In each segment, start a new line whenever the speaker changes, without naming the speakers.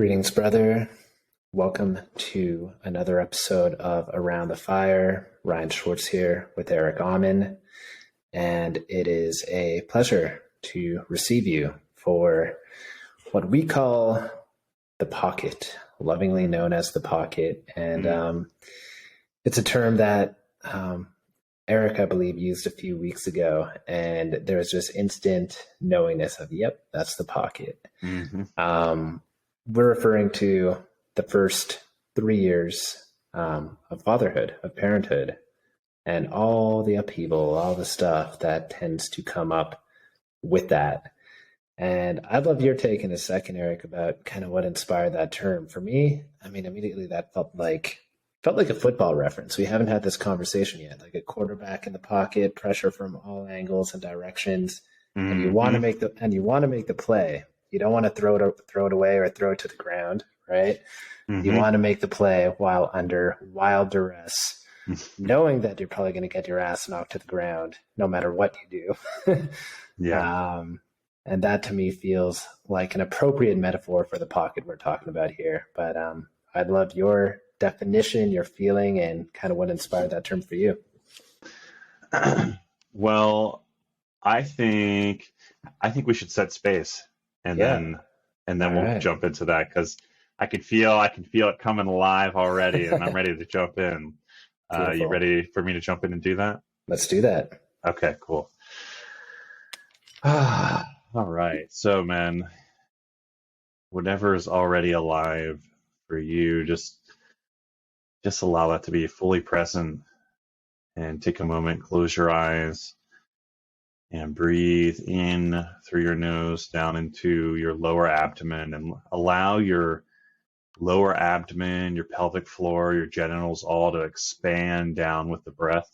Greetings, brother. Welcome to another episode of Around the Fire. Ryan Schwartz here with Eric Aumann, and it is a pleasure to receive you for what we call the pocket, lovingly known as the pocket. And it's a term that Eric, I believe, used a few weeks ago, and there was just instant knowingness of, yep, that's the pocket. We're referring to the first 3 years of fatherhood, of parenthood, and all the upheaval, all the stuff that tends to come up with that. And I'd love your take in a second, Eric, about kind of what inspired that term. For me, I mean, immediately that felt like a football reference. We haven't had this conversation yet. Like a quarterback in the pocket, pressure from all angles and directions, and you want to make the play. You don't want to throw it away or throw it to the ground, right? You want to make the play while under wild duress, knowing that you're probably going to get your ass knocked to the ground no matter what you do. And that to me feels like an appropriate metaphor for the pocket we're talking about here. But I'd love your definition, your feeling, and kind of what inspired that term for you.
Well, I think we should set space, and then we'll jump into that, because I can feel it coming alive already, and I'm ready to jump in. You ready for me to jump in and do that?
Let's do that.
Okay, cool. All right. So, man, whatever is already alive for you, just allow that to be fully present, and take a moment, close your eyes, and breathe in through your nose down into your lower abdomen, and allow your lower abdomen, your pelvic floor, your genitals all to expand down with the breath.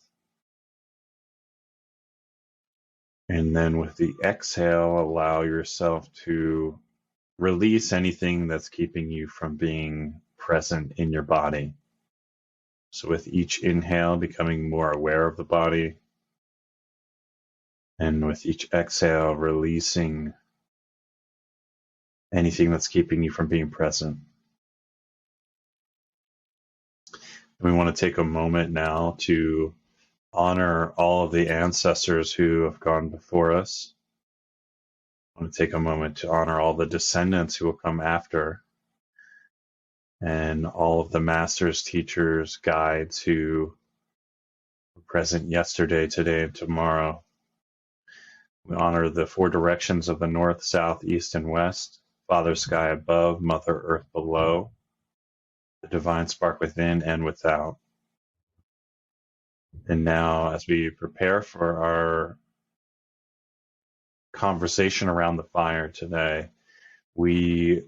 And then with the exhale, allow yourself to release anything that's keeping you from being present in your body. So with each inhale, becoming more aware of the body. And with each exhale, releasing anything that's keeping you from being present. We want to take a moment now to honor all of the ancestors who have gone before us. I want to take a moment to honor all the descendants who will come after, and all of the masters, teachers, guides who were present yesterday, today, and tomorrow. We honor the four directions of the north, south, east, and west, Father Sky above, Mother Earth below, the divine spark within and without. And now, as we prepare for our conversation around the fire today, we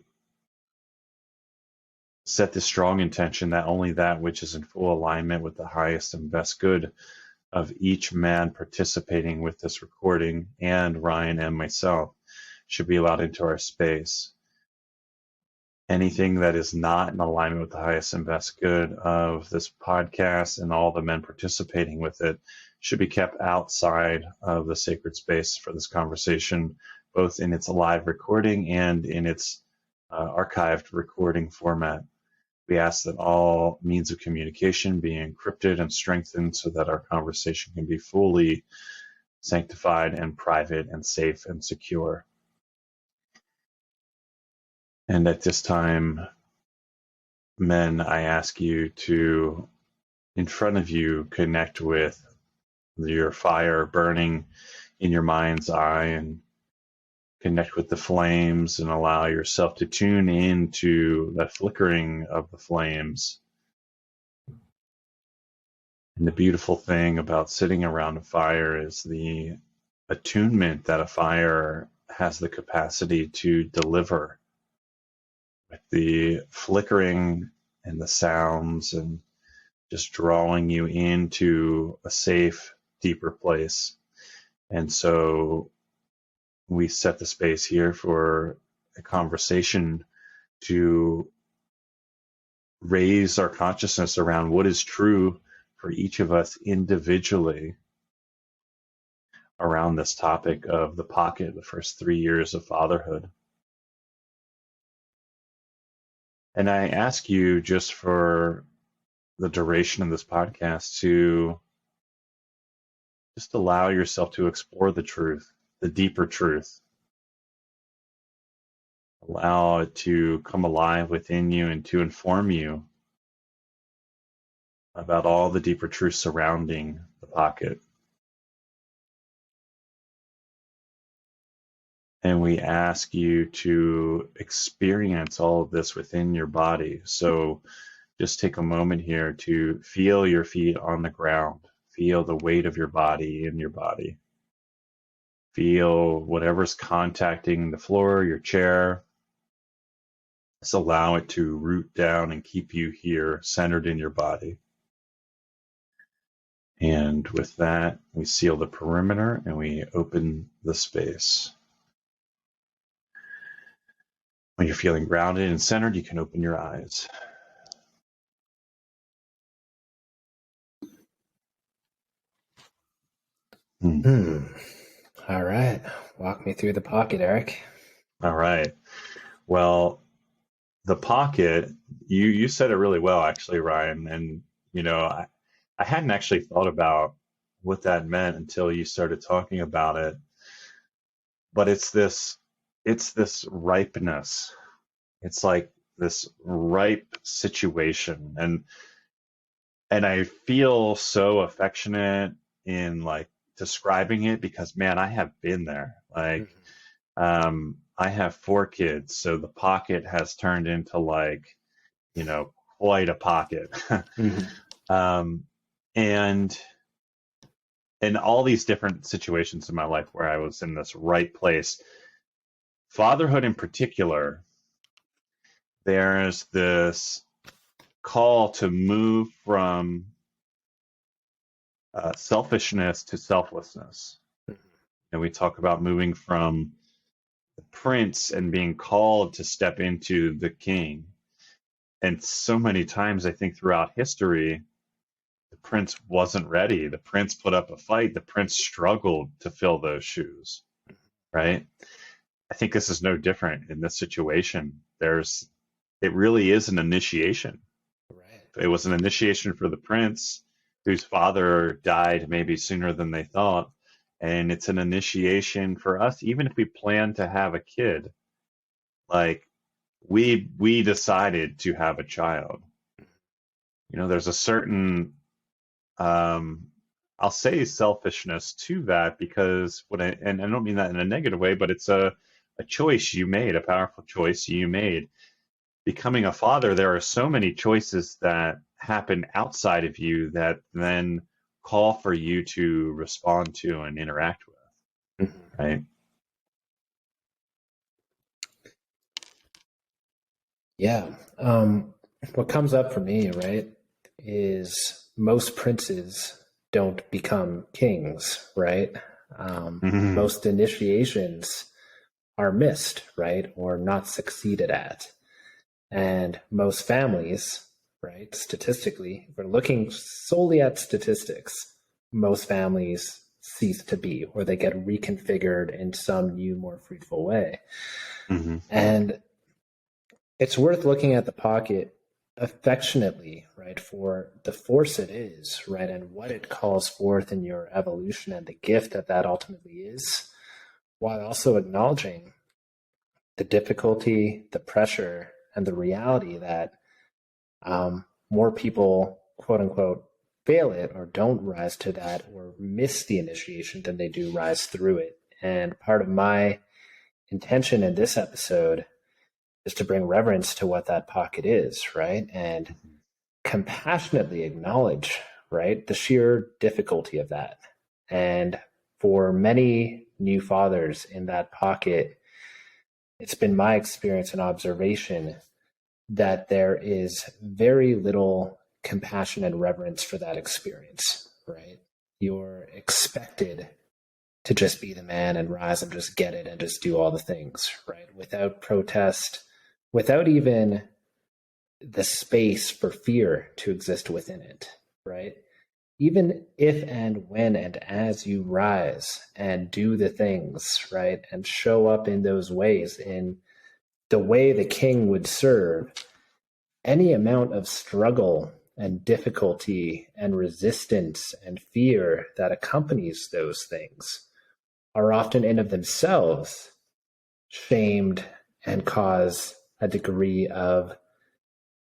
set the strong intention that only that which is in full alignment with the highest and best good of each man participating with this recording, and Ryan and myself, should be allowed into our space. Anything that is not in alignment with the highest and best good of this podcast and all the men participating with it should be kept outside of the sacred space for this conversation, both in its live recording and in its archived recording format. We ask that all means of communication be encrypted and strengthened so that our conversation can be fully sanctified and private and safe and secure. And at this time, men, I ask you to, in front of you, connect with your fire burning in your mind's eye, and connect with the flames, and allow yourself to tune into the flickering of the flames. And the beautiful thing about sitting around a fire is the attunement that a fire has the capacity to deliver. With the flickering and the sounds, and just drawing you into a safe, deeper place. And so we set the space here for a conversation to raise our consciousness around what is true for each of us individually around this topic of the pocket, the first 3 years of fatherhood. And I ask you, just for the duration of this podcast, to just allow yourself to explore the truth, the deeper truth. Allow it to come alive within you and to inform you about all the deeper truths surrounding the pocket. And we ask you to experience all of this within your body. So just take a moment here to feel your feet on the ground. Feel the weight of your body in your body. Feel whatever's contacting the floor, your chair. Just allow it to root down and keep you here, centered in your body. And with that, we seal the perimeter and we open the space. When you're feeling grounded and centered, you can open your eyes.
All right. Walk me through the pocket, Eric.
All right. Well, the pocket, you said it really well, actually, Ryan. And, I hadn't actually thought about what that meant until you started talking about it. But it's this ripeness. It's like this ripe situation. And I feel so affectionate in like describing it because, man, I have been there. Like, I have 4 kids, so the pocket has turned into like, quite a pocket. And in all these different situations in my life where I was in this right place, fatherhood in particular, there's this call to move from selfishness to selflessness. And we talk about moving from the prince and being called to step into the king. And so many times, I think throughout history, the prince wasn't ready. The prince put up a fight. The prince struggled to fill those shoes, right? I think this is no different in this situation. It really is an initiation. Right. It was an initiation for the prince whose father died maybe sooner than they thought. And it's an initiation for us, even if we plan to have a kid. Like, we decided to have a child. There's a certain, I'll say selfishness to that, because and I don't mean that in a negative way, but it's a choice you made, a powerful choice you made. Becoming a father, there are so many choices that happen outside of you that then call for you to respond to and interact with, right?
Yeah. What comes up for me, right, is most princes don't become kings, right? Most initiations are missed, right, or not succeeded at. And most families, right, statistically, if we're looking solely at statistics, most families cease to be, or they get reconfigured in some new, more fruitful way. And it's worth looking at the pocket affectionately, right, for the force it is, right, and what it calls forth in your evolution and the gift that ultimately is, while also acknowledging the difficulty, the pressure, and the reality that more people, quote unquote, fail it or don't rise to that or miss the initiation than they do rise through it. And part of my intention in this episode is to bring reverence to what that pocket is, right? And compassionately acknowledge, right, the sheer difficulty of that. And for many new fathers in that pocket, it's been my experience and observation that there is very little compassion and reverence for that experience, right? You're expected to just be the man and rise and just get it and just do all the things, right? Without protest, without even the space for fear to exist within it, right? Even if and when and as you rise and do the things, right, and show up in those ways, in the way the king would serve, any amount of struggle and difficulty and resistance and fear that accompanies those things are often in of themselves shamed and cause a degree of,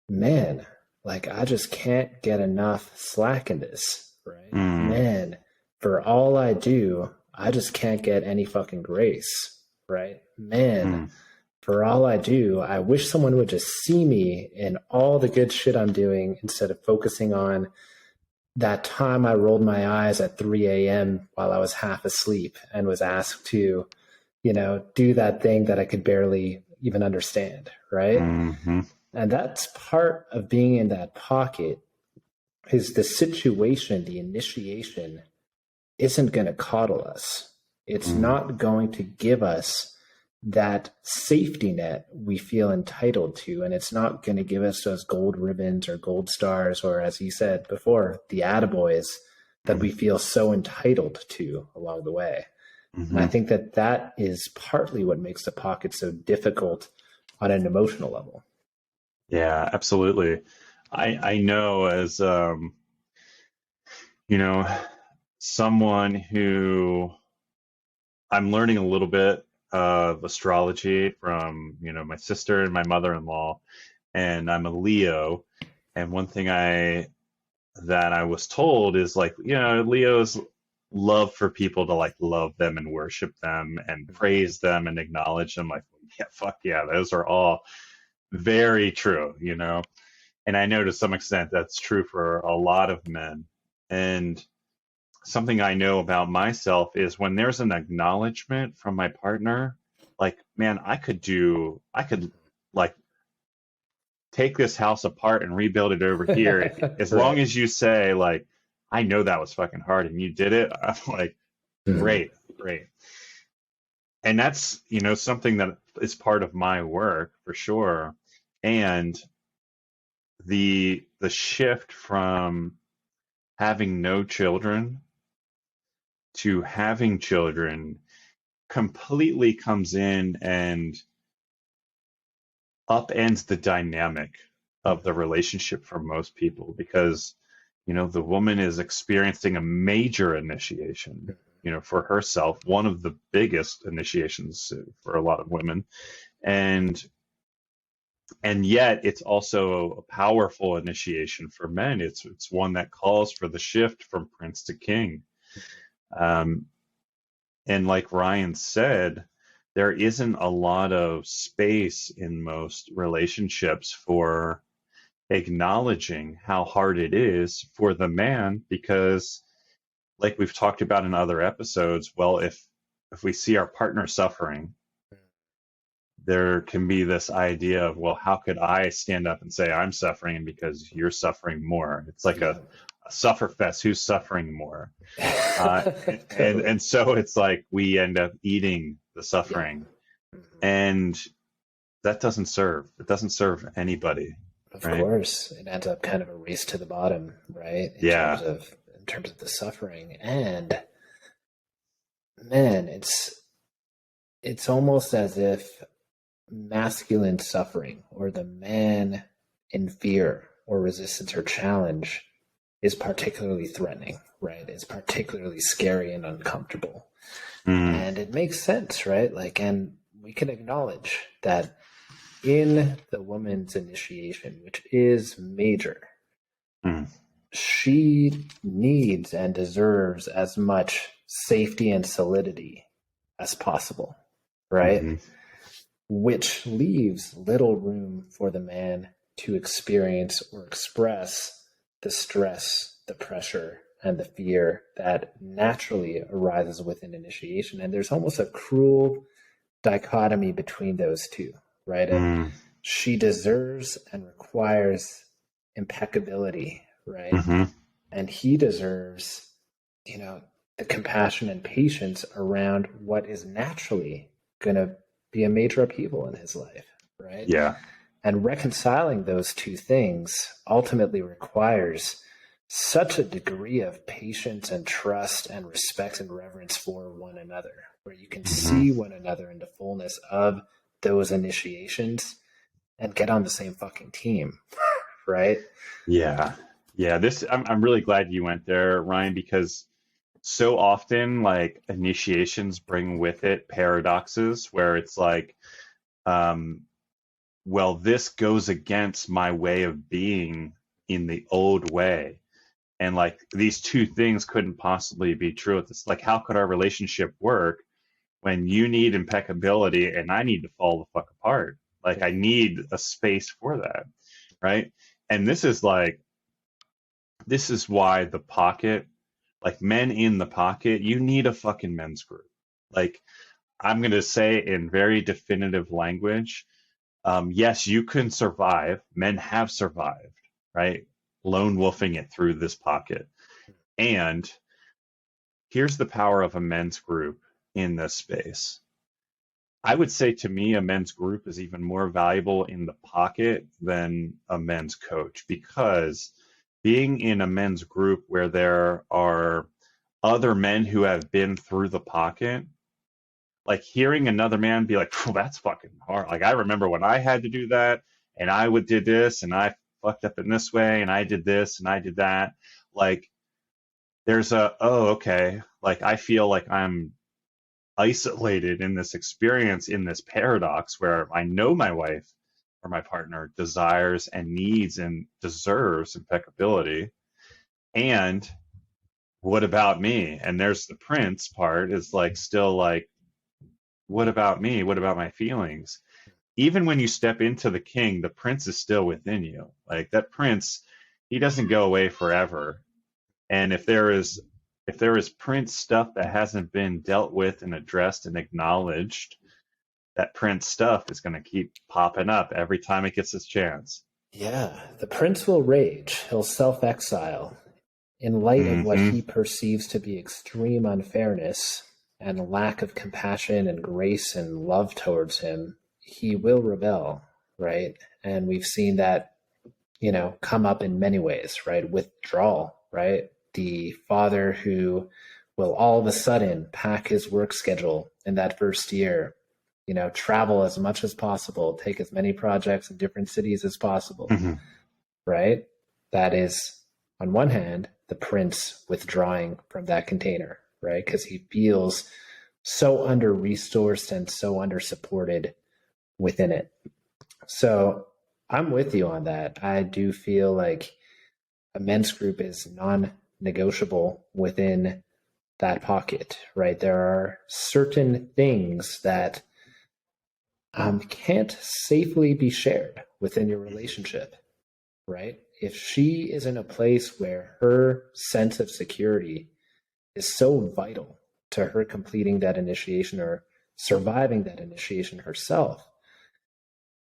man, like I just can't get enough slack in this, right? Man, for all I do, I just can't get any fucking grace, right? Man, for all I do, I wish someone would just see me in all the good shit I'm doing instead of focusing on that time I rolled my eyes at 3 a.m. while I was half asleep and was asked to, do that thing that I could barely even understand, right? And that's part of being in that pocket, is the situation, the initiation isn't going to coddle us. It's not going to give us that safety net we feel entitled to. And it's not going to give us those gold ribbons or gold stars, or as you said before, the attaboys that we feel so entitled to along the way. And I think that is partly what makes the pocket so difficult on an emotional level.
Yeah, absolutely. I know as, someone who I'm learning a little bit of astrology from, my sister and my mother-in-law, and I'm a Leo. And one thing that I was told is like, Leo's love for people to like love them and worship them and praise them and acknowledge them. Like, yeah, fuck yeah, those are all very true, and I know to some extent that's true for a lot of men. And something I know about myself is when there's an acknowledgement from my partner, like, man, I could like take this house apart and rebuild it over here. As long as you say, like, I know that was fucking hard and you did it, I'm like, great. And that's, something that is part of my work for sure. And the shift from having no children to having children completely comes in and upends the dynamic of the relationship for most people, because the woman is experiencing a major initiation, for herself, one of the biggest initiations for a lot of women, and yet it's also a powerful initiation for men. It's one that calls for the shift from prince to king. And like Ryan said, there isn't a lot of space in most relationships for acknowledging how hard it is for the man, because like we've talked about in other episodes, well, if we see our partner suffering, there can be this idea of, well, how could I stand up and say I'm suffering because you're suffering more? It's like a suffer fest. Who's suffering more? And so it's like we end up eating the suffering, and that doesn't serve. It doesn't serve anybody.
Of course, it ends up kind of a race to the bottom, right? In terms of the suffering. And man, it's almost as if masculine suffering, or the man in fear or resistance or challenge, is particularly threatening, right? It's particularly scary and uncomfortable. And it makes sense, right? Like, and we can acknowledge that in the woman's initiation, which is major, she needs and deserves as much safety and solidity as possible, right? Which leaves little room for the man to experience or express the stress, the pressure, and the fear that naturally arises within initiation. And there's almost a cruel dichotomy between those two, right? And she deserves and requires impeccability, right? And he deserves, the compassion and patience around what is naturally going to be a major upheaval in his life, right?
Yeah.
And reconciling those two things ultimately requires such a degree of patience and trust and respect and reverence for one another, where you can see one another in the fullness of those initiations and get on the same fucking team, right?
Yeah. Yeah. I'm really glad you went there, Ryan, because so often like initiations bring with it paradoxes where it's like, um, well, this goes against my way of being in the old way. And like these two things couldn't possibly be true. It's like, how could our relationship work when you need impeccability and I need to fall the fuck apart? Like, I need a space for that, right? And this is why the pocket, like men in the pocket, you need a fucking men's group. Like, I'm going to say in very definitive language, yes, you can survive. Men have survived, right? Lone wolfing it through this pocket. And here's the power of a men's group in this space. I would say to me, a men's group is even more valuable in the pocket than a men's coach, because being in a men's group where there are other men who have been through the pocket, like hearing another man be like, "Oh, that's fucking hard." Like, I remember when I had to do that, and I would did this, and I fucked up in this way, and I did this, and I did that. Like, there's oh, okay. Like, I feel like I'm isolated in this experience, in this paradox where I know my wife or my partner desires and needs and deserves impeccability. And what about me? And there's the prince part, is like, still like, what about me? What about my feelings? Even when you step into the king, the prince is still within you. Like, that prince, he doesn't go away forever. And if there is prince stuff that hasn't been dealt with and addressed and acknowledged, that prince stuff is going to keep popping up every time it gets its chance.
Yeah, the prince will rage. He'll self-exile in light of what he perceives to be extreme unfairness and lack of compassion and grace and love towards him. He will rebel, right? And we've seen that, come up in many ways, right? Withdrawal, right? The father who will all of a sudden pack his work schedule in that first year, travel as much as possible, take as many projects in different cities as possible, right? That is, on one hand, the prince withdrawing from that container, right? Because he feels so under-resourced and so under-supported within it. So I'm with you on that. I do feel like a men's group is non-negotiable within that pocket, right? There are certain things that can't safely be shared within your relationship, right? If she is in a place where her sense of security is so vital to her completing that initiation or surviving that initiation herself,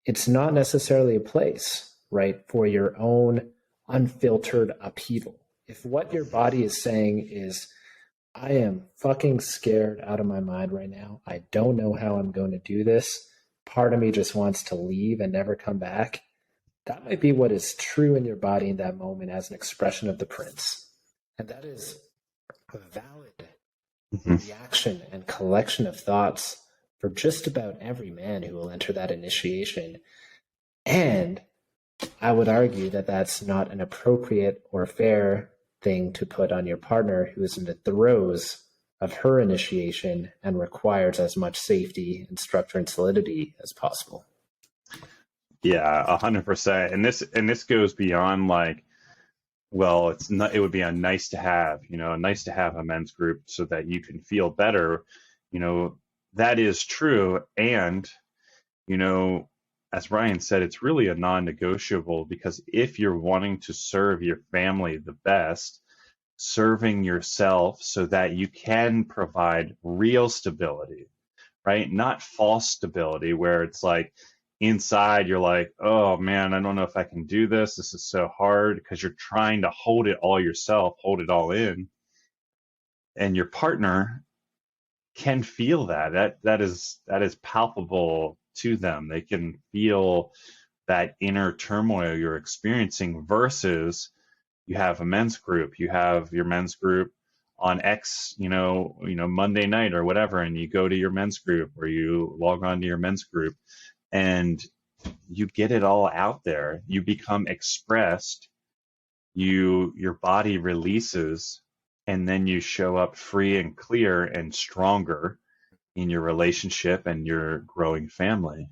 it's not necessarily a place, right, for your own unfiltered upheaval. If what your body is saying is, I am fucking scared out of my mind right now, I don't know how I'm going to do this, part of me just wants to leave and never come back, that might be what is true in your body in that moment as an expression of the prince. And that is a valid reaction and collection of thoughts for just about every man who will enter that initiation. And I would argue that that's not an appropriate or fair thing to put on your partner who is in the throes of her initiation and requires as much safety and structure and solidity as possible.
Yeah, 100%. And this goes beyond like, well, it's not, it would be a nice to have, nice to have a men's group so that you can feel better. That is true. And, as Ryan said, it's really a non-negotiable, because if you're wanting to serve your family the best, serving yourself so that you can provide real stability, right? Not false stability where it's like inside you're like, oh man, I don't know if I can do this. This is so hard, because you're trying to hold it all yourself, hold it all in. And your partner can feel that is palpable to them. They can feel that inner turmoil you're experiencing, versus you have a men's group, you have your men's group on X, Monday night or whatever, and you go to your men's group or you log on to your men's group, and you get it all out there. You become expressed. Your body releases, and then you show up free and clear and stronger in your relationship and your growing family.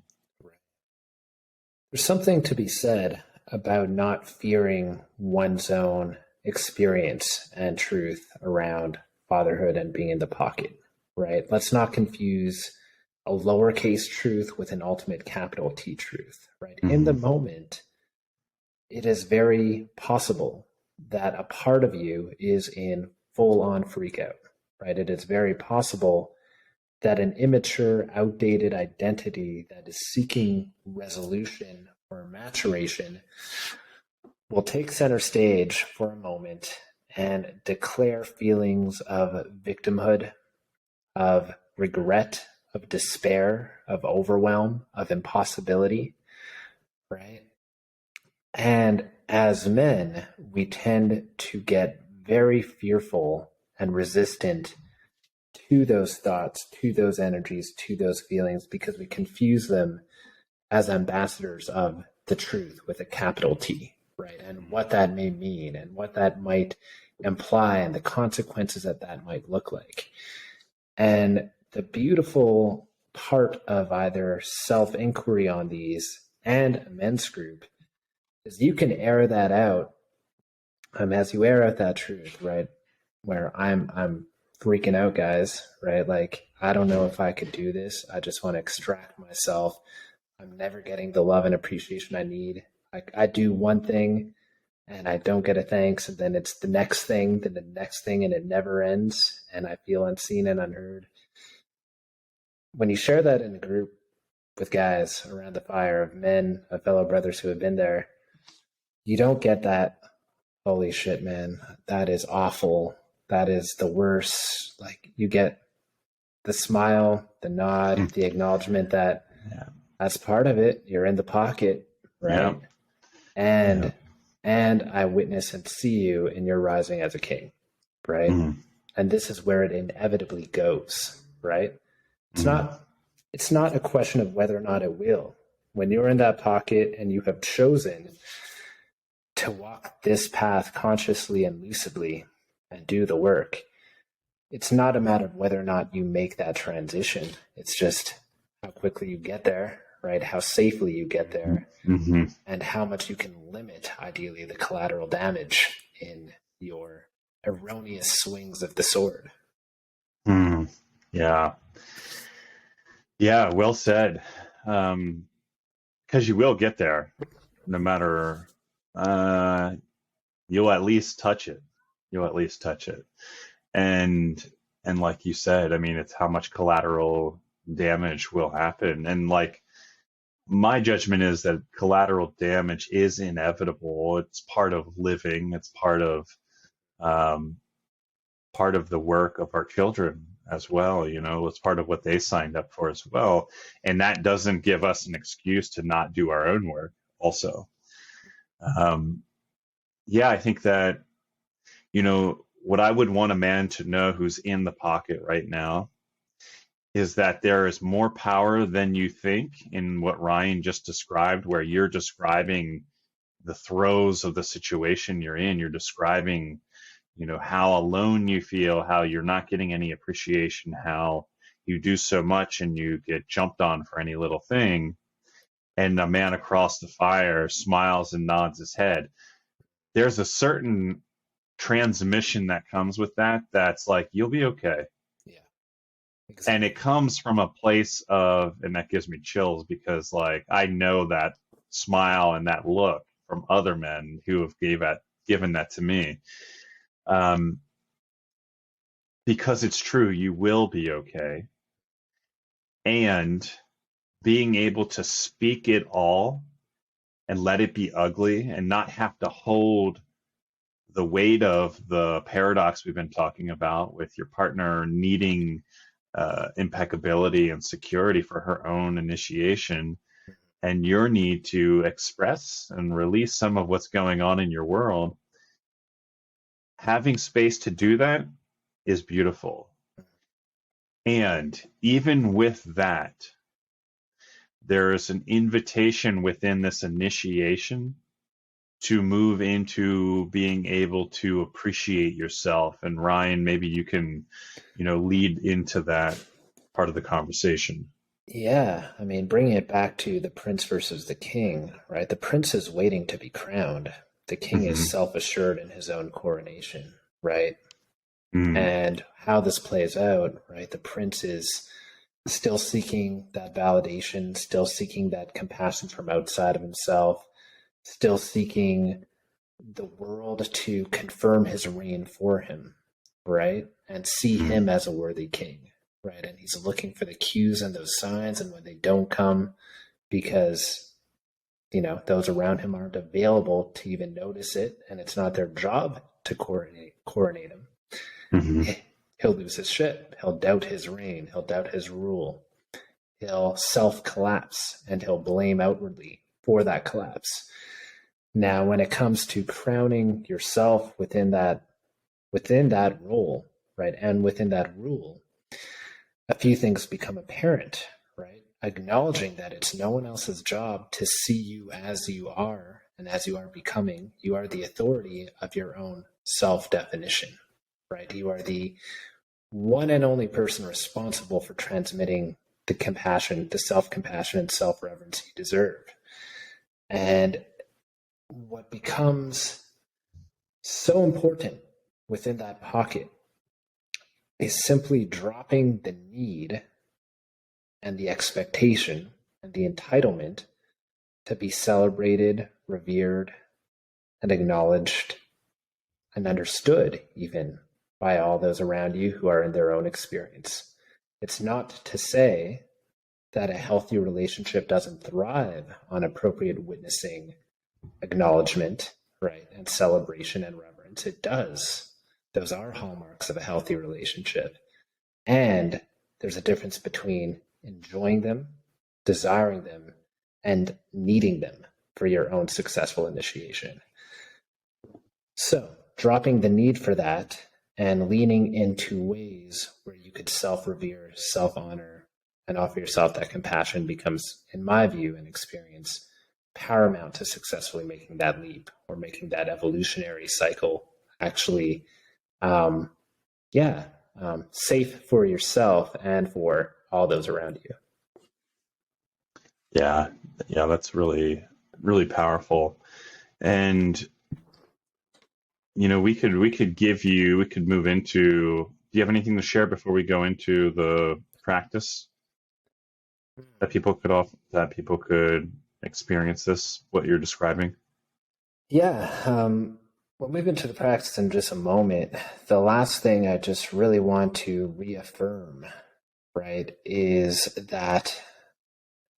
There's something to be said about not fearing one's own experience and truth around fatherhood and being in the pocket, right? Let's not confuse a lowercase truth with an ultimate capital T truth, right? In the moment, it is very possible that a part of you is in full on freak out, right? It is very possible that an immature, outdated identity that is seeking resolution or maturation will take center stage for a moment and declare feelings of victimhood, of regret, of despair, of overwhelm, of impossibility, right? And as men, we tend to get very fearful and resistant to those thoughts, to those energies, to those feelings, because we confuse them as ambassadors of the truth with a capital T, right? And what that may mean and what that might imply and the consequences that that might look like. And the beautiful part of either self-inquiry on these and a men's group is you can air that out as you air out that truth, right? Where I'm freaking out, guys, right? Like, I don't know if I could do this. I just want to extract myself. I'm never getting the love and appreciation I need. I do one thing and I don't get a thanks, and then it's the next thing, then the next thing, and it never ends. And I feel unseen and unheard. When you share that in a group with guys around the fire of men, of fellow brothers who have been there, you don't get that, holy shit, man, that is awful. That is the worst. Like, you get the smile, the nod, the acknowledgement that that's part of it. You're in the pocket, right? And I witness and see you in your rising as a king, right? And this is where it inevitably goes, right? It's not a question of whether or not it will. When you're in that pocket and you have chosen to walk this path consciously and lucidly and do the work, it's not a matter of whether or not you make that transition. It's just how quickly you get there, right? How safely you get there, and how much you can limit, ideally, the collateral damage in your erroneous swings of the sword.
Yeah, well said. Because you will get there, no matter. You'll at least touch it. And like you said, I mean, it's how much collateral damage will happen. And like, my judgment is that collateral damage is inevitable. It's part of living. It's part of the work of our children as well. You know, it's part of what they signed up for as well. And that doesn't give us an excuse to not do our own work also. I think that, you know, what I would want a man to know who's in the pocket right now is that there is more power than you think in what Ryan just described, where you're describing the throes of the situation you're in. You're describing, you know, how alone you feel, how you're not getting any appreciation, how you do so much and you get jumped on for any little thing. And a man across the fire smiles and nods his head. There's a certain transmission that comes with that. That's like, you'll be okay. Exactly. And it comes from a place of, and that gives me chills because, like, I know that smile and that look from other men who have given that to me. Because it's true, you will be okay. And being able to speak it all and let it be ugly and not have to hold the weight of the paradox we've been talking about with your partner needing impeccability and security for her own initiation, and your need to express and release some of what's going on in your world. Having space to do that is beautiful. And even with that, there's an invitation within this initiation to move into being able to appreciate yourself. And Ryan, maybe you can, lead into that part of the conversation.
Yeah, I mean, bringing it back to the prince versus the king, right? The prince is waiting to be crowned. The king is
Mm-hmm.
self-assured in his own coronation, right?
Mm-hmm.
And how this plays out, right? The prince is still seeking that validation, still seeking that compassion from outside of himself, still seeking the world to confirm his reign for him, right? And see him as a worthy king, right? And he's looking for the cues and those signs, and when they don't come, because those around him aren't available to even notice it, and it's not their job to coronate him.
Mm-hmm.
He'll lose his shit. He'll doubt his reign. He'll doubt his rule. He'll self-collapse, and he'll blame outwardly for that collapse. Now, when it comes to crowning yourself within that role, right, and within that rule, a few things become apparent, right? Acknowledging that it's no one else's job to see you as you are and as you are becoming. You are the authority of your own self-definition, right? You are the one and only person responsible for transmitting the compassion, the self-compassion and self-reverence you deserve. And what becomes so important within that pocket is simply dropping the need and the expectation and the entitlement to be celebrated, revered, and acknowledged and understood even by all those around you who are in their own experience. It's not to say that a healthy relationship doesn't thrive on appropriate witnessing, acknowledgement, right, and celebration and reverence. It does. Those are hallmarks of a healthy relationship. And there's a difference between enjoying them, desiring them, and needing them for your own successful initiation. So, dropping the need for that and leaning into ways where you could self-revere, self-honor, and offer yourself that compassion becomes, in my view and experience, paramount to successfully making that leap or making that evolutionary cycle actually, safe for yourself and for all those around you.
Yeah, that's really, really powerful. And we could move into. Do you have anything to share before we go into the practice that people could experience this, what you're describing?
Yeah, we'll move into the practice in just a moment. The last thing I just really want to reaffirm, right, is that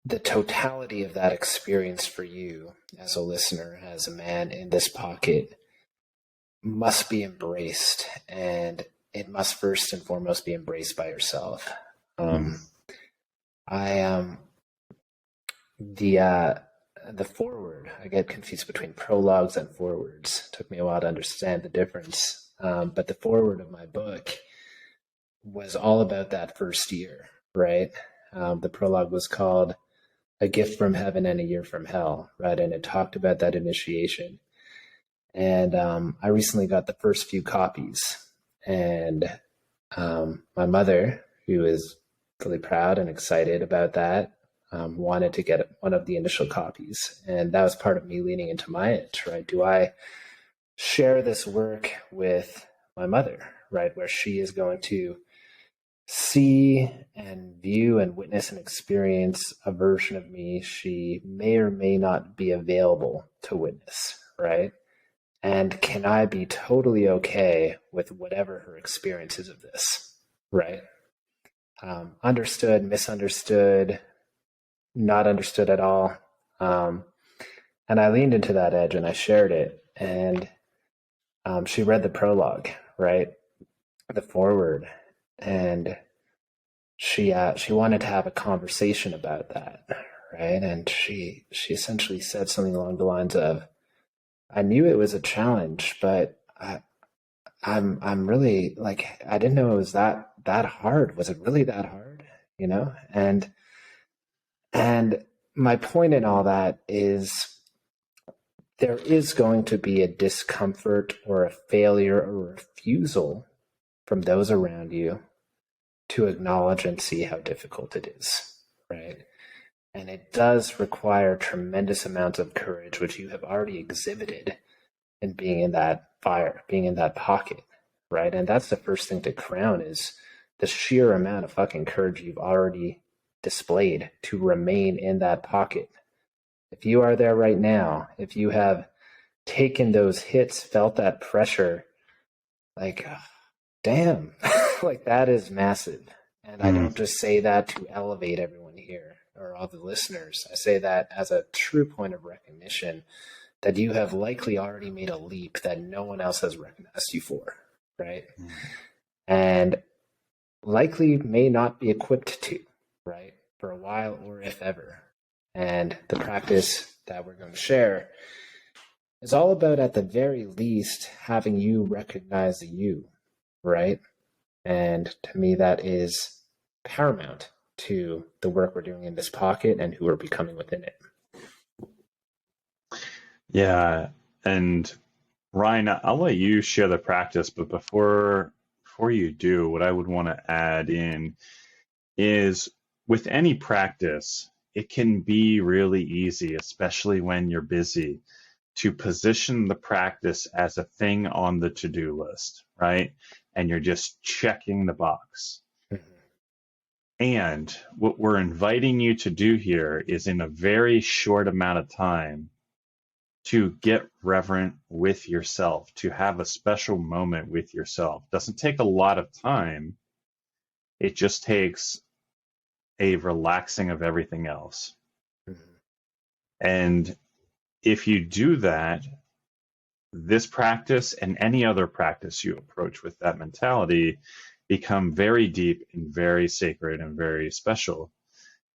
the totality of that experience for you as a listener, as a man in this pocket, must be embraced, and it must first and foremost be embraced by yourself. The foreword, I get confused between prologues and forewords. It took me a while to understand the difference. But the foreword of my book was all about that first year, right? The prologue was called A Gift from Heaven and a Year from Hell, right? And it talked about that initiation. And I recently got the first few copies. And my mother, who is really proud and excited about that, wanted to get one of the initial copies. And that was part of me leaning into my itch, right? Do I share this work with my mother, right? Where she is going to see and view and witness and experience a version of me she may or may not be available to witness, right? And can I be totally okay with whatever her experience is of this, right? Understood, misunderstood, not understood at all. And I leaned into that edge and I shared it. And she read the prologue, right? The foreword. And she wanted to have a conversation about that, right? And she essentially said something along the lines of, I knew it was a challenge, but I'm really like, I didn't know it was that hard. Was it really that hard? And my point in all that is there is going to be a discomfort or a failure or refusal from those around you to acknowledge and see how difficult it is, right? And it does require tremendous amounts of courage, which you have already exhibited in being in that fire, being in that pocket, right? And that's the first thing to crown is the sheer amount of fucking courage you've already displayed to remain in that pocket. If you are there right now, if you have taken those hits, felt that pressure, like, damn, like that is massive. And I don't just say that to elevate everyone here or all the listeners. I say that as a true point of recognition that you have likely already made a leap that no one else has recognized you for, right? And likely may not be equipped to, right? For a while or if ever. And the practice that we're going to share is all about, at the very least, having you recognize you, right? And to me, that is paramount to the work we're doing in this pocket and who we're becoming within it.
Yeah. And Ryan, I'll let you share the practice, but before you do, what I would want to add in is with any practice, it can be really easy, especially when you're busy, to position the practice as a thing on the to-do list, right? And you're just checking the box. And what we're inviting you to do here is, in a very short amount of time, to get reverent with yourself, to have a special moment with yourself. Doesn't take a lot of time. It just takes a relaxing of everything else. And if you do that, this practice and any other practice you approach with that mentality become very deep and very sacred and very special.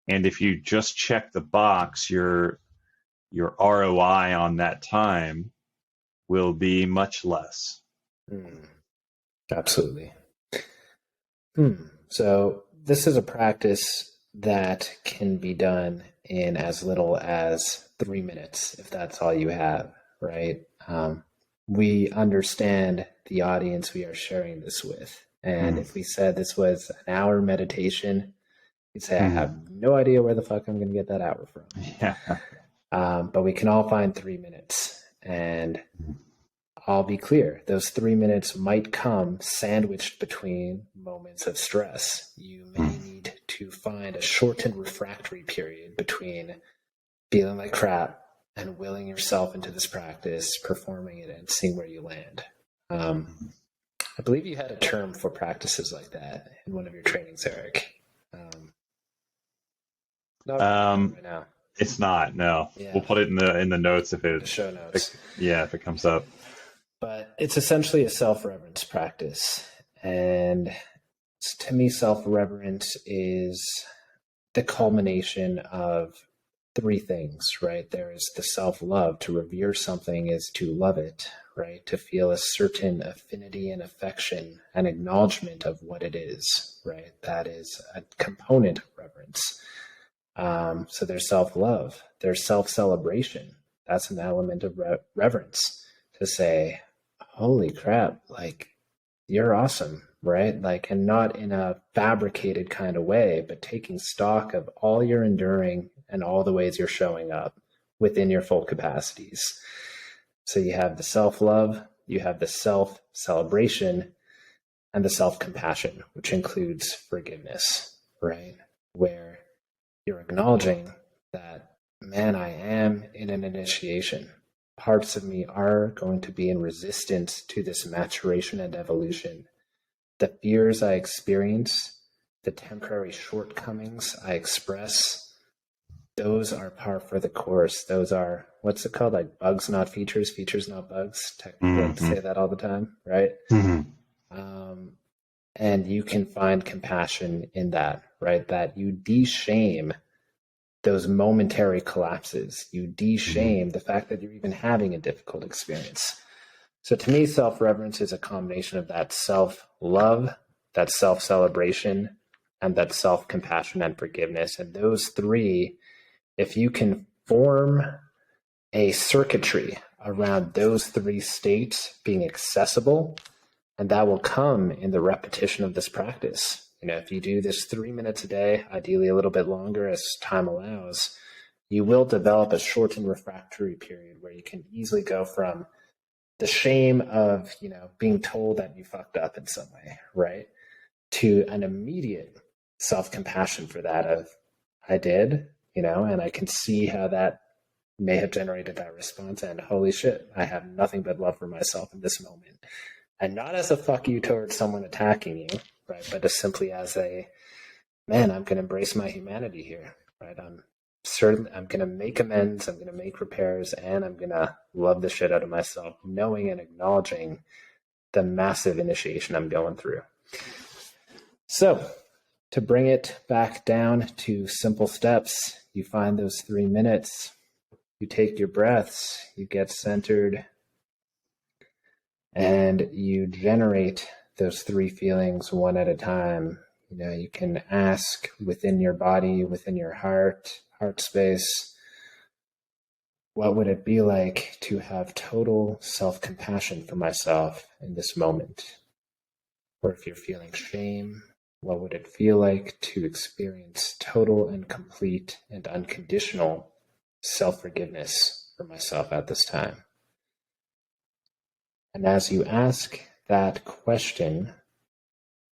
And if you just check the box, your ROI on that time will be much less.
Absolutely. So this is a practice that can be done in as little as 3 minutes, if that's all you have, right? We understand the audience we are sharing this with. And if we said this was an hour meditation, you'd say, I have no idea where the fuck I'm going to get that hour from.
Yeah.
But we can all find 3 minutes. And I'll be clear, those 3 minutes might come sandwiched between moments of stress. You may need to find a shortened refractory period between feeling like crap and willing yourself into this practice, performing it, and seeing where you land. I believe you had a term for practices like that in one of your trainings, Eric. Not right now.
It's not, no.
Yeah.
We'll put it in the notes if it,
The show notes.
if it comes up.
But it's essentially a self-reverence practice. And to me, self-reverence is the culmination of 3 things, right? There is the self-love. To revere something is to love it, right? To feel a certain affinity and affection and acknowledgement of what it is, right? That is a component of reverence. So there's self-love. There's self-celebration. That's an element of reverence, to say, holy crap, like, you're awesome, right? Like, and not in a fabricated kind of way, but taking stock of all you're enduring and all the ways you're showing up within your full capacities. So you have the self-love, you have the self-celebration, and the self-compassion, which includes forgiveness, right? Where you're acknowledging that, man, I am in an initiation. Parts of me are going to be in resistance to this maturation and evolution. The fears I experience, the temporary shortcomings I express, those are par for the course. Those are, what's it called? Like bugs, not features, features, not bugs. Technically, say that all the time, right? And you can find compassion in that, right? That you de-shame those momentary collapses. You de-shame the fact that you're even having a difficult experience. So to me, self-reverence is a combination of that self-love, that self-celebration, and that self-compassion and forgiveness. And those 3 if you can form a circuitry around those three states being accessible, and that will come in the repetition of this practice. If you do this 3 minutes a day, ideally a little bit longer as time allows, you will develop a shortened refractory period where you can easily go from the shame of, being told that you fucked up in some way, right? To an immediate self-compassion for that of, I did, and I can see how that may have generated that response, and holy shit, I have nothing but love for myself in this moment. And not as a fuck you towards someone attacking you, right? But as simply as a, man, I'm going to embrace my humanity here, right? I'm going to make amends, I'm going to make repairs, and I'm going to love the shit out of myself, knowing and acknowledging the massive initiation I'm going through. So, to bring it back down to simple steps, you find those 3 minutes, you take your breaths, you get centered, and you generate those three feelings one at a time. You can ask within your body, within your heart space, what would it be like to have total self-compassion for myself in this moment? Or if you're feeling shame, what would it feel like to experience total and complete and unconditional self-forgiveness for myself at this time? And as you ask that question,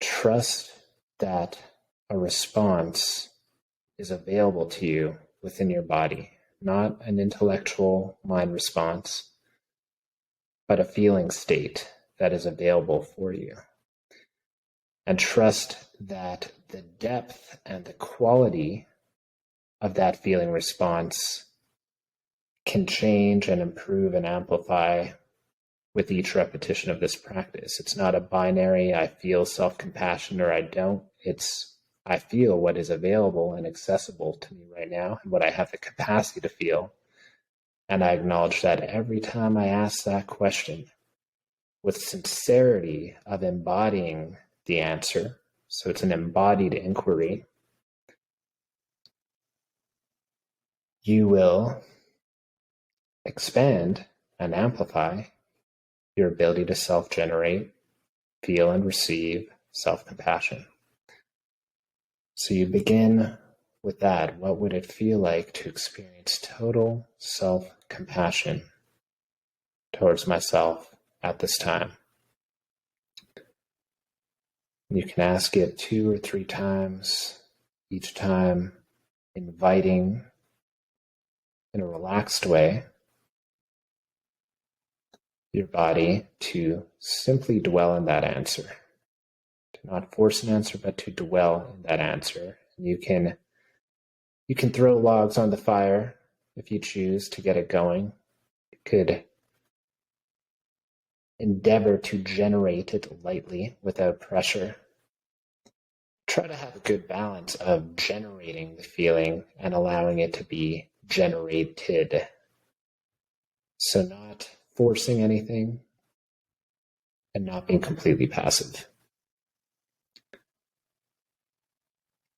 trust that a response is available to you within your body, not an intellectual mind response, but a feeling state that is available for you. And trust that the depth and the quality of that feeling response can change and improve and amplify with each repetition of this practice. It's not a binary, I feel self-compassion or I don't. It's, I feel what is available and accessible to me right now and what I have the capacity to feel. And I acknowledge that every time I ask that question with sincerity of embodying the answer, so it's an embodied inquiry, you will expand and amplify your ability to self-generate, feel, and receive self-compassion. So you begin with that. What would it feel like to experience total self-compassion towards myself at this time? You can ask it 2 or 3 times, each time inviting in a relaxed way your body to simply dwell in that answer. To not force an answer, but to dwell in that answer. You can throw logs on the fire if you choose to get it going. You could endeavor to generate it lightly without pressure. Try to have a good balance of generating the feeling and allowing it to be generated. So not forcing anything and not being completely passive.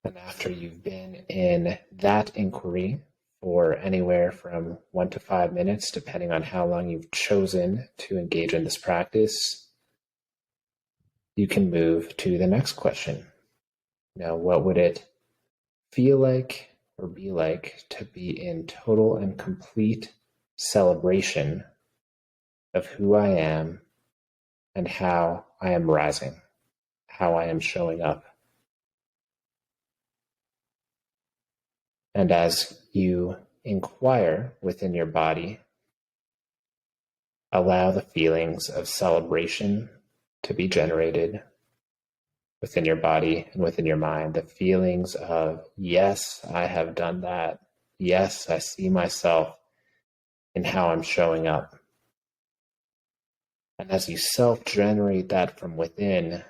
And after you've been in that inquiry for anywhere from 1 to 5 minutes, depending on how long you've chosen to engage in this practice, you can move to the next question. Now, what would it feel like or be like to be in total and complete celebration of who I am and how I am rising, how I am showing up? And as you inquire within your body, allow the feelings of celebration to be generated within your body and within your mind. The feelings of, yes, I have done that. Yes, I see myself in how I'm showing up. And as you self-generate that from within,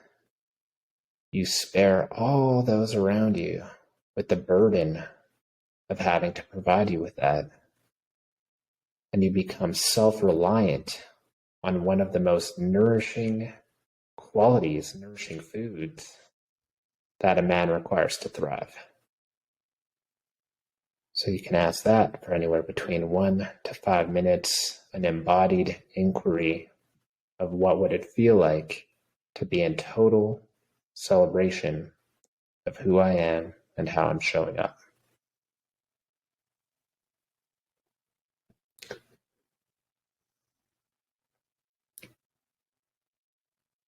you spare all those around you with the burden of having to provide you with that. And you become self-reliant on one of the most nourishing qualities, nourishing foods that a man requires to thrive. So you can ask that for anywhere between 1 to 5 minutes, an embodied inquiry of what would it feel like to be in total celebration of who I am and how I'm showing up.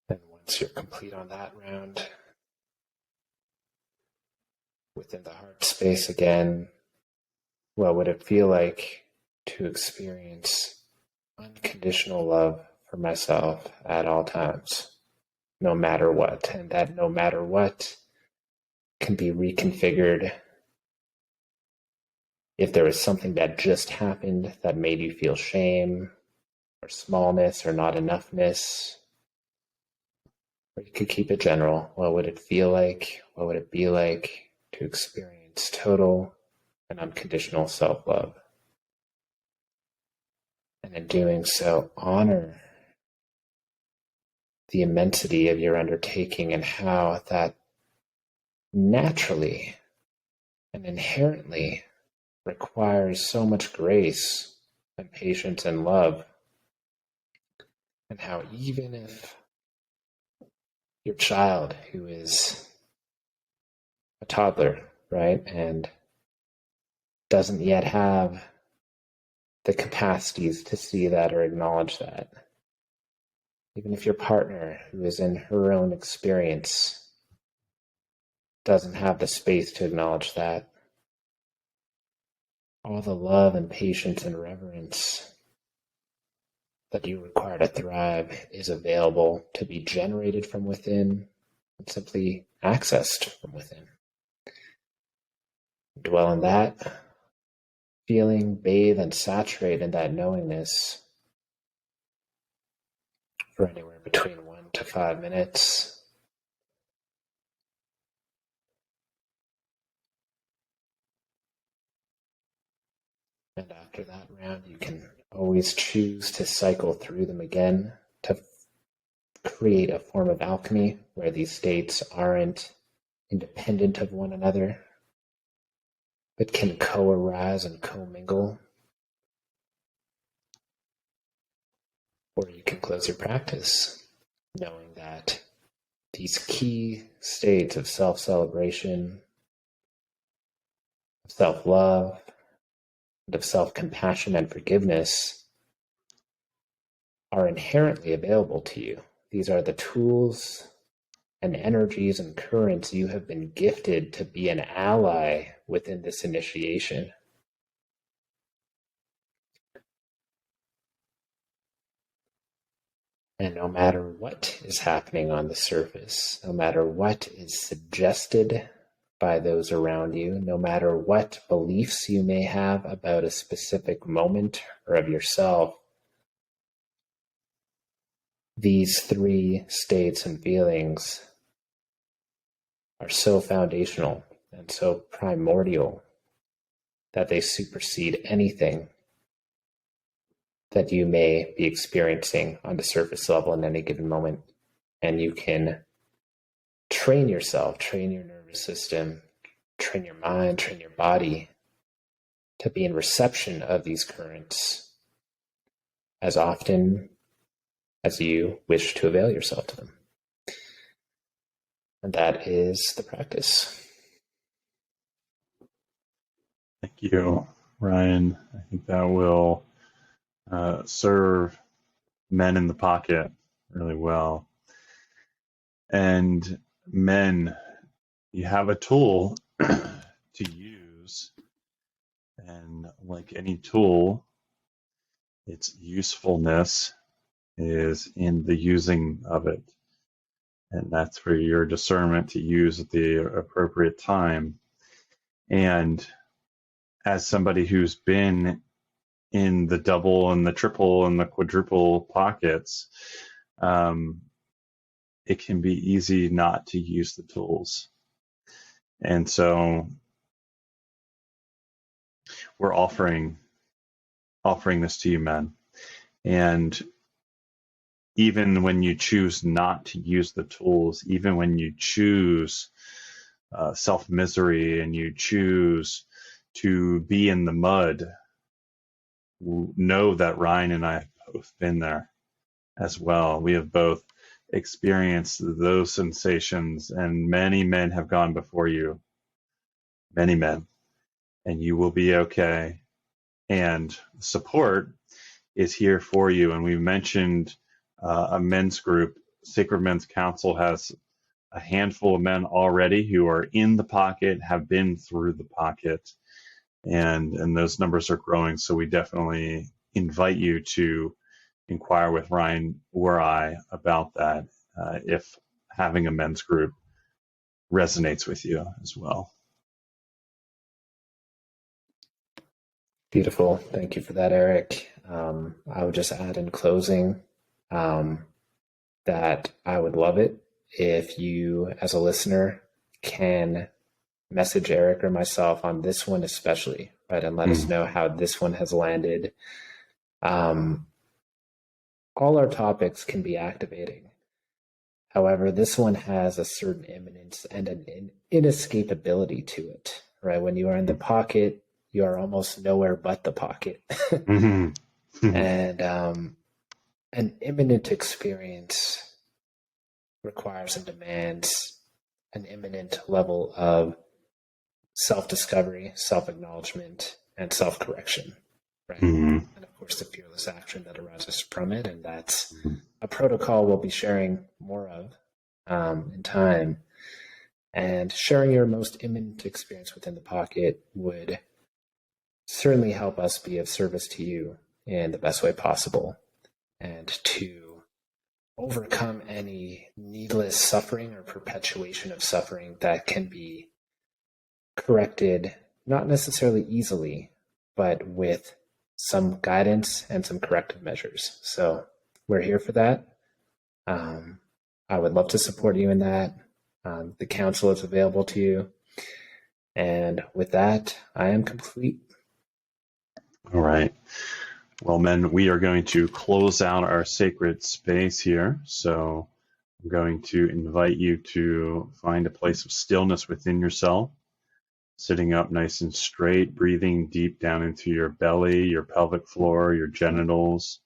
And once you're complete on that round, within the heart space again, what would it feel like to experience unconditional love for myself at all times, no matter what? And that no matter what can be reconfigured if there was something that just happened that made you feel shame or smallness or not enoughness. Or you could keep it general. What would it feel like? What would it be like to experience total and unconditional self-love? And in doing so, honor the immensity of your undertaking and how that naturally and inherently requires so much grace and patience and love. And how even if your child, who is a toddler, right, and doesn't yet have the capacities to see that or acknowledge that, even if your partner, who is in her own experience, doesn't have the space to acknowledge that, all the love and patience and reverence that you require to thrive is available to be generated from within and simply accessed from within. Dwell in that feeling, bathe and saturate in that knowingness for anywhere between 1 to 5 minutes. And after that round, you can always choose to cycle through them again to create a form of alchemy where these states aren't independent of one another, but can co-arise and co-mingle. Or you can close your practice knowing that these key states of self-celebration, of self-love, and of self-compassion and forgiveness are inherently available to you. These are the tools and energies and currents you have been gifted to be an ally within this initiation. And no matter what is happening on the surface, no matter what is suggested by those around you, no matter what beliefs you may have about a specific moment or of yourself, these three states and feelings are so foundational and so primordial that they supersede anything that you may be experiencing on the surface level in any given moment. And you can train yourself, train your nervous system, train your mind, train your body to be in reception of these currents as often as you wish to avail yourself to them. And that is the practice.
Thank you, Ryan. I think that will serve men in the pocket really well. And men, you have a tool to use, and like any tool, its usefulness is in the using of it. And that's for your discernment to use at the appropriate time. And as somebody who's been in the double and the triple and the quadruple pockets, it can be easy not to use the tools. And so we're offering this to you, men. And even when you choose not to use the tools, even when you choose self-misery and you choose to be in the mud, know that Ryan and I have both been there as well. We have both experienced those sensations, and many men have gone before you, many men, and you will be okay. And support is here for you. And we mentioned a men's group. Sacred Men's Council has a handful of men already who are in the pocket, have been through the pocket, and those numbers are growing. So we definitely invite you to inquire with Ryan or I about that if having a men's group resonates with you as well.
Beautiful. Thank you for that, Eric. I would just add in closing that I would love it if you, as a listener, can message Eric or myself on this one especially, right? And let us know how this one has landed. All our topics can be activating. However, this one has a certain imminence and an inescapability to it, right? When you are in the pocket, you are almost nowhere but the pocket. And an imminent experience requires and demands an imminent level of self-discovery, self-acknowledgement, and self-correction, right? And of course, the fearless action that arises from it. And that's a protocol we'll be sharing more of in time. And sharing your most imminent experience within the pocket would certainly help us be of service to you in the best way possible, and to overcome any needless suffering or perpetuation of suffering that can be corrected, not necessarily easily, but with some guidance and some corrective measures. So we're here for that. I would love to support you in that. The council is available to you. And with that, I am complete.
All right. Well, men, we are going to close out our sacred space here. So I'm going to invite you to find a place of stillness within yourself, sitting up nice and straight, breathing deep down into your belly, your pelvic floor, your genitals,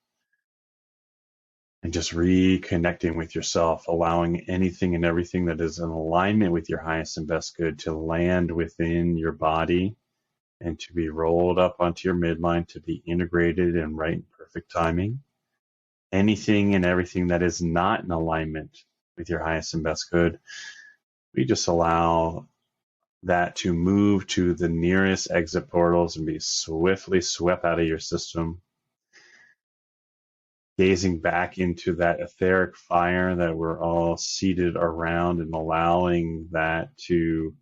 and just reconnecting with yourself, allowing anything and everything that is in alignment with your highest and best good to land within your body and to be rolled up onto your midline, to be integrated and right in perfect timing. Anything and everything that is not in alignment with your highest and best good, we just allow that to move to the nearest exit portals and be swiftly swept out of your system. Gazing back into that etheric fire that we're all seated around, and allowing that to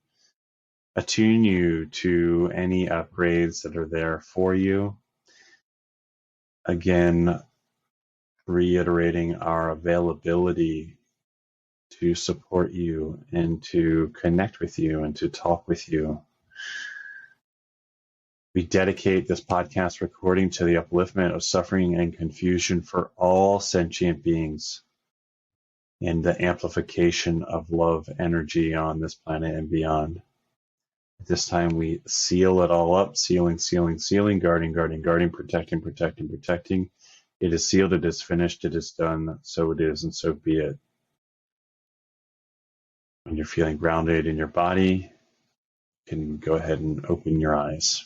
attune you to any upgrades that are there for you. Again, reiterating our availability to support you and to connect with you and to talk with you. We dedicate this podcast recording to the upliftment of suffering and confusion for all sentient beings, and the amplification of love energy on this planet and beyond. At this time, we seal it all up, sealing, guarding, protecting. It is sealed, it is finished, it is done, so it is, and so be it. When you're feeling grounded in your body, you can go ahead and open your eyes.